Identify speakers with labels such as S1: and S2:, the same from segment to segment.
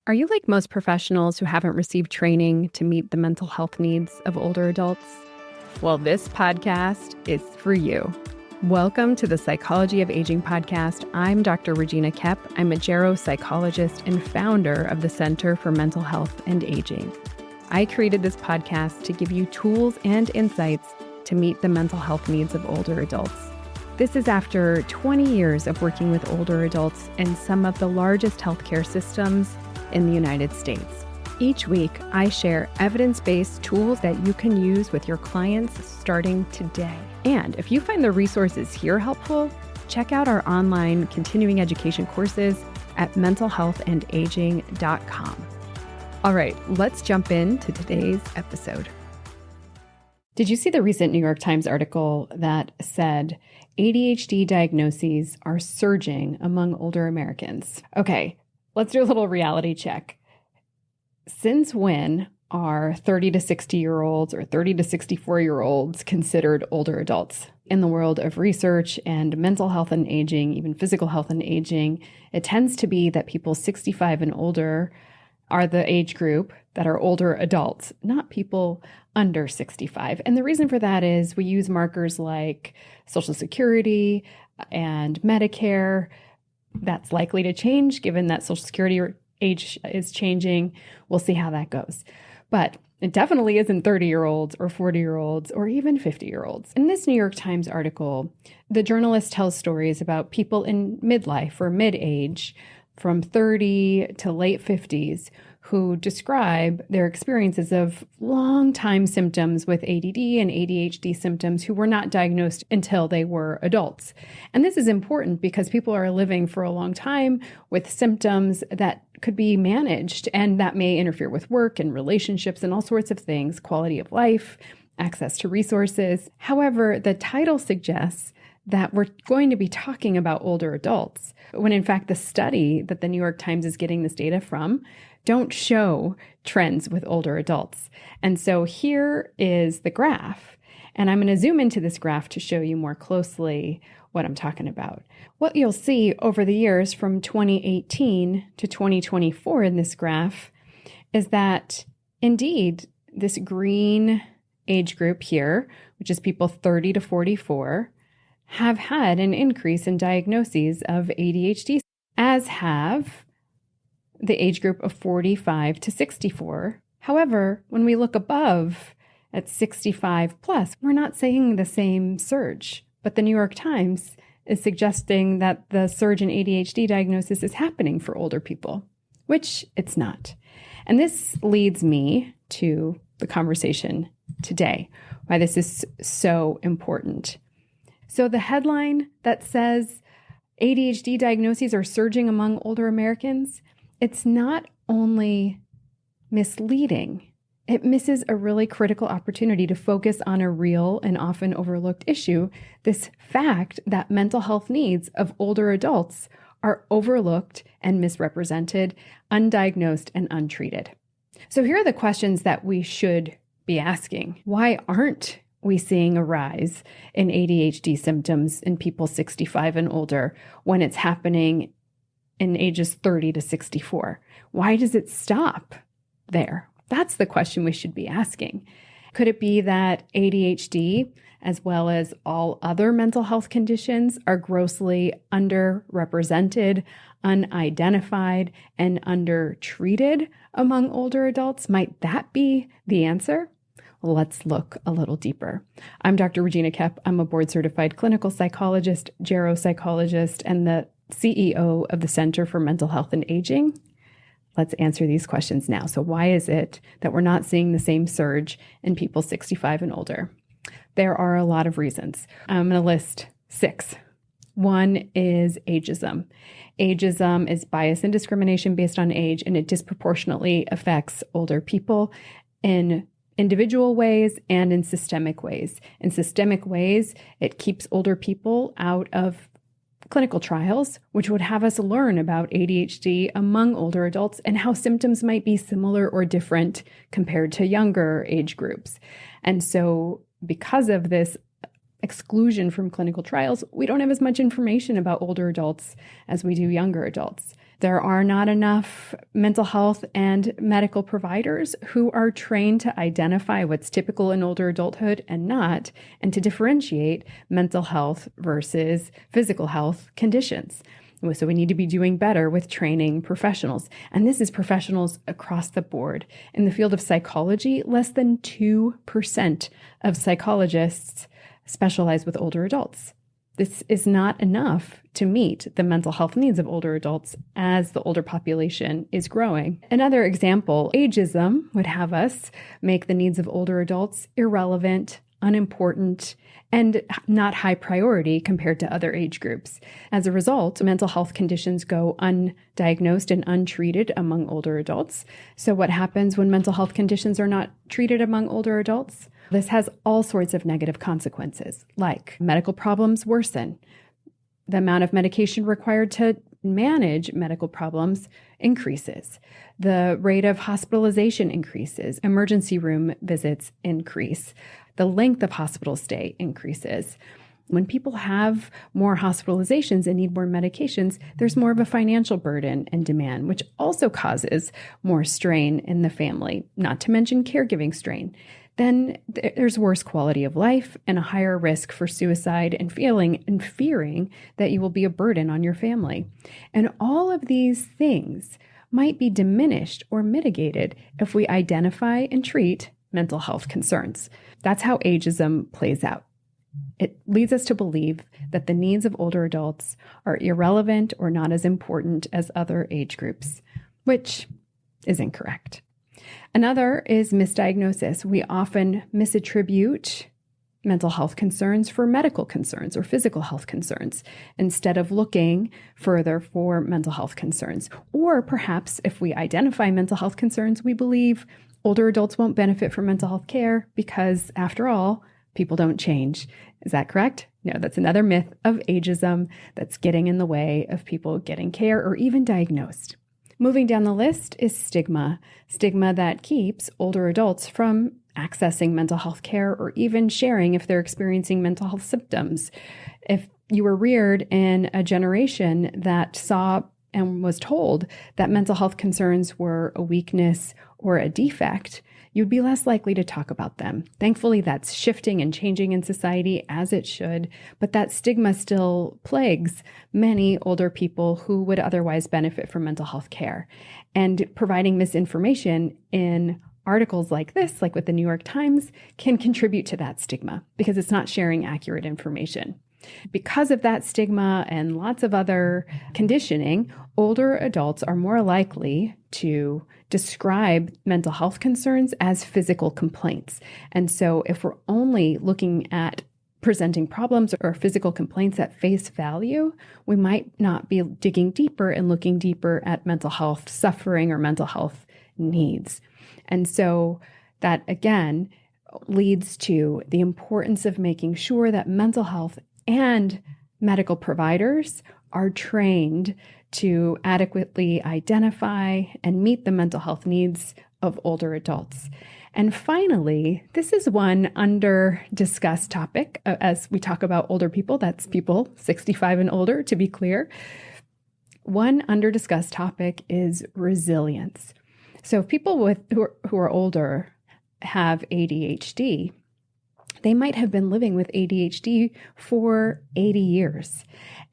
S1: Are you like most professionals who haven't received training to meet the mental health needs of older adults? Well, this podcast is for you. Welcome to the Psychology of Aging podcast. I'm Dr. Regina Kepp. I'm a geropsychologist and founder of the Center for Mental Health and Aging. I created this podcast to give you tools and insights to meet the mental health needs of older adults. This is after 20 years of working with older adults in some of the largest healthcare systems in the United States. Each week, I share evidence-based tools that you can use with your clients starting today. And if you find the resources here helpful, check out our online continuing education courses at mentalhealthandaging.com. All right, let's jump into today's episode. Did you see the recent New York Times article that said ADHD diagnoses are surging among older Americans? Okay, let's do a little reality check. Since when are 30 to 60-year-olds or 30 to 64-year-olds considered older adults? In the world of research and mental health and aging, even physical health and aging, it tends to be that people 65 and older are the age group that are older adults, not people under 65. And the reason for that is we use markers like Social Security and Medicare. That's likely to change given that Social Security age is changing. We'll see how that goes. But it definitely isn't 30-year-olds or 40-year-olds or even 50-year-olds. In this New York Times article, the journalist tells stories about people in midlife or mid-age from 30 to late 50s who describe their experiences of long-time symptoms with ADD and ADHD symptoms who were not diagnosed until they were adults. And this is important because people are living for a long time with symptoms that could be managed, and that may interfere with work and relationships and all sorts of things, quality of life, access to resources. However, the title suggests that we're going to be talking about older adults, when in fact the study that the New York Times is getting this data from don't show trends with older adults. And so here is the graph, and I'm going to zoom into this graph to show you more closely what I'm talking about. What you'll see over the years from 2018 to 2024 in this graph is that indeed this green age group here, which is people 30 to 44, have had an increase in diagnoses of ADHD, as have the age group of 45 to 64. However, when we look above at 65 plus, we're not seeing the same surge. But the New York Times is suggesting that the surge in ADHD diagnosis is happening for older people, which it's not. And this leads me to the conversation today, why this is so important. So the headline that says ADHD diagnoses are surging among older Americans, it's not only misleading, it misses a really critical opportunity to focus on a real and often overlooked issue, this fact that mental health needs of older adults are overlooked and misrepresented, undiagnosed and untreated. So here are the questions that we should be asking. Why aren't we seeing a rise in ADHD symptoms in people 65 and older when it's happening in ages 30 to 64? Why does it stop there? That's the question we should be asking. Could it be that ADHD, as well as all other mental health conditions, are grossly underrepresented, unidentified, and undertreated among older adults? Might that be the answer? Let's look a little deeper. I'm Dr. Regina Kepp. I'm a board-certified clinical psychologist, geropsychologist, and the CEO of the Center for Mental Health and Aging. Let's answer these questions now. So why is it that we're not seeing the same surge in people 65 and older? There are a lot of reasons. I'm going to list 6. One is ageism. Ageism is bias and discrimination based on age, and it disproportionately affects older people in individual ways and in systemic ways. In systemic ways, it keeps older people out of clinical trials, which would have us learn about ADHD among older adults and how symptoms might be similar or different compared to younger age groups. And so because of this exclusion from clinical trials, we don't have as much information about older adults as we do younger adults. There are not enough mental health and medical providers who are trained to identify what's typical in older adulthood and not, and to differentiate mental health versus physical health conditions. So we need to be doing better with training professionals. And this is professionals across the board. In the field of psychology, less than 2% of psychologists specialize with older adults. This is not enough to meet the mental health needs of older adults as the older population is growing. Another example, ageism would have us make the needs of older adults irrelevant, unimportant, and not high priority compared to other age groups. As a result, mental health conditions go undiagnosed and untreated among older adults. So what happens when mental health conditions are not treated among older adults? This has all sorts of negative consequences, like medical problems worsen. The amount of medication required to manage medical problems increases. The rate of hospitalization increases. Emergency room visits increase. The length of hospital stay increases. When people have more hospitalizations and need more medications, there's more of a financial burden and demand, which also causes more strain in the family, not to mention caregiving strain. Then there's worse quality of life and a higher risk for suicide and fearing that you will be a burden on your family. And all of these things might be diminished or mitigated if we identify and treat mental health concerns. That's how ageism plays out. It leads us to believe that the needs of older adults are irrelevant or not as important as other age groups, which is incorrect. Another is misdiagnosis. We often misattribute mental health concerns for medical concerns or physical health concerns instead of looking further for mental health concerns. Or perhaps if we identify mental health concerns, we believe older adults won't benefit from mental health care because, after all, people don't change. Is that correct? No, that's another myth of ageism that's getting in the way of people getting care or even diagnosed. Moving down the list is stigma. Stigma that keeps older adults from accessing mental health care or even sharing if they're experiencing mental health symptoms. If you were reared in a generation that saw and was told that mental health concerns were a weakness or a defect, you'd be less likely to talk about them. Thankfully, that's shifting and changing in society as it should, but that stigma still plagues many older people who would otherwise benefit from mental health care. And providing misinformation in articles like this, like with the New York Times, can contribute to that stigma because it's not sharing accurate information. Because of that stigma and lots of other conditioning, older adults are more likely to describe mental health concerns as physical complaints. And so if we're only looking at presenting problems or physical complaints at face value, we might not be digging deeper and looking deeper at mental health suffering or mental health needs. And so that, again, leads to the importance of making sure that mental health and medical providers are trained to adequately identify and meet the mental health needs of older adults. And finally, this is one under-discussed topic as we talk about older people. That's people 65 and older, to be clear. One under-discussed topic is resilience. So if people who are older have ADHD, they might have been living with ADHD for 80 years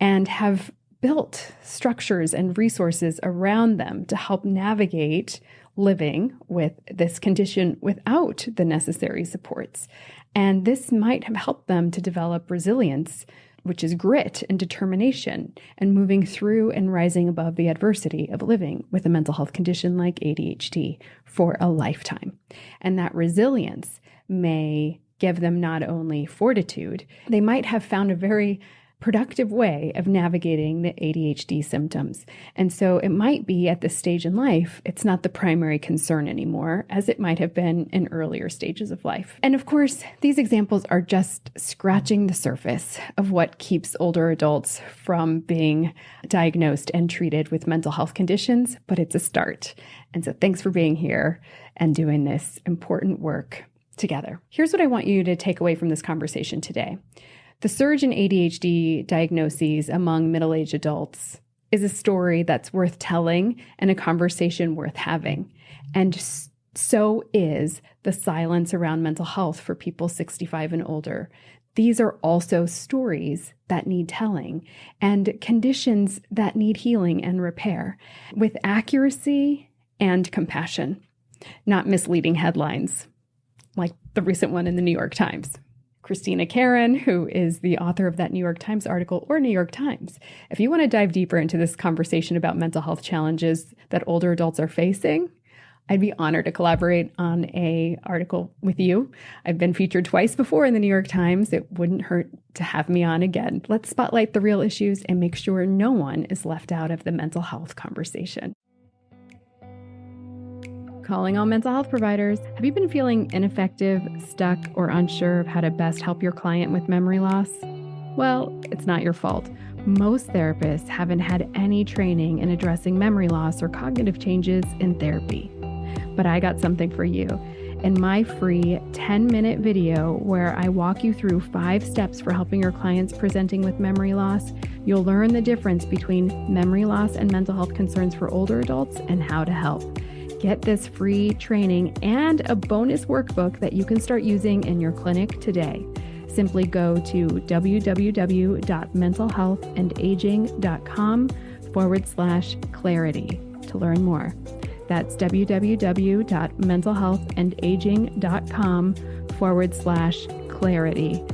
S1: and have built structures and resources around them to help navigate living with this condition without the necessary supports. And this might have helped them to develop resilience, which is grit and determination and moving through and rising above the adversity of living with a mental health condition like ADHD for a lifetime. And that resilience may give them not only fortitude, they might have found a very productive way of navigating the ADHD symptoms. And so it might be at this stage in life, it's not the primary concern anymore, as it might have been in earlier stages of life. And of course, these examples are just scratching the surface of what keeps older adults from being diagnosed and treated with mental health conditions, but it's a start. And so thanks for being here and doing this important work together. Here's what I want you to take away from this conversation today. The surge in ADHD diagnoses among middle-aged adults is a story that's worth telling and a conversation worth having. And so is the silence around mental health for people 65 and older. These are also stories that need telling and conditions that need healing and repair with accuracy and compassion, not misleading headlines like the recent one in the New York Times. Christina Karen, who is the author of that New York Times article, or New York Times. If you want to dive deeper into this conversation about mental health challenges that older adults are facing, I'd be honored to collaborate on an article with you. I've been featured twice before in the New York Times. It wouldn't hurt to have me on again. Let's spotlight the real issues and make sure no one is left out of the mental health conversation. Calling all mental health providers. Have you been feeling ineffective, stuck, or unsure of how to best help your client with memory loss? Well, it's not your fault. Most therapists haven't had any training in addressing memory loss or cognitive changes in therapy. But I got something for you. In my free 10-minute video where I walk you through 5 steps for helping your clients presenting with memory loss, you'll learn the difference between memory loss and mental health concerns for older adults and how to help. Get this free training and a bonus workbook that you can start using in your clinic today. Simply go to www.mentalhealthandaging.com/clarity to learn more. That's www.mentalhealthandaging.com/clarity, CLARITY.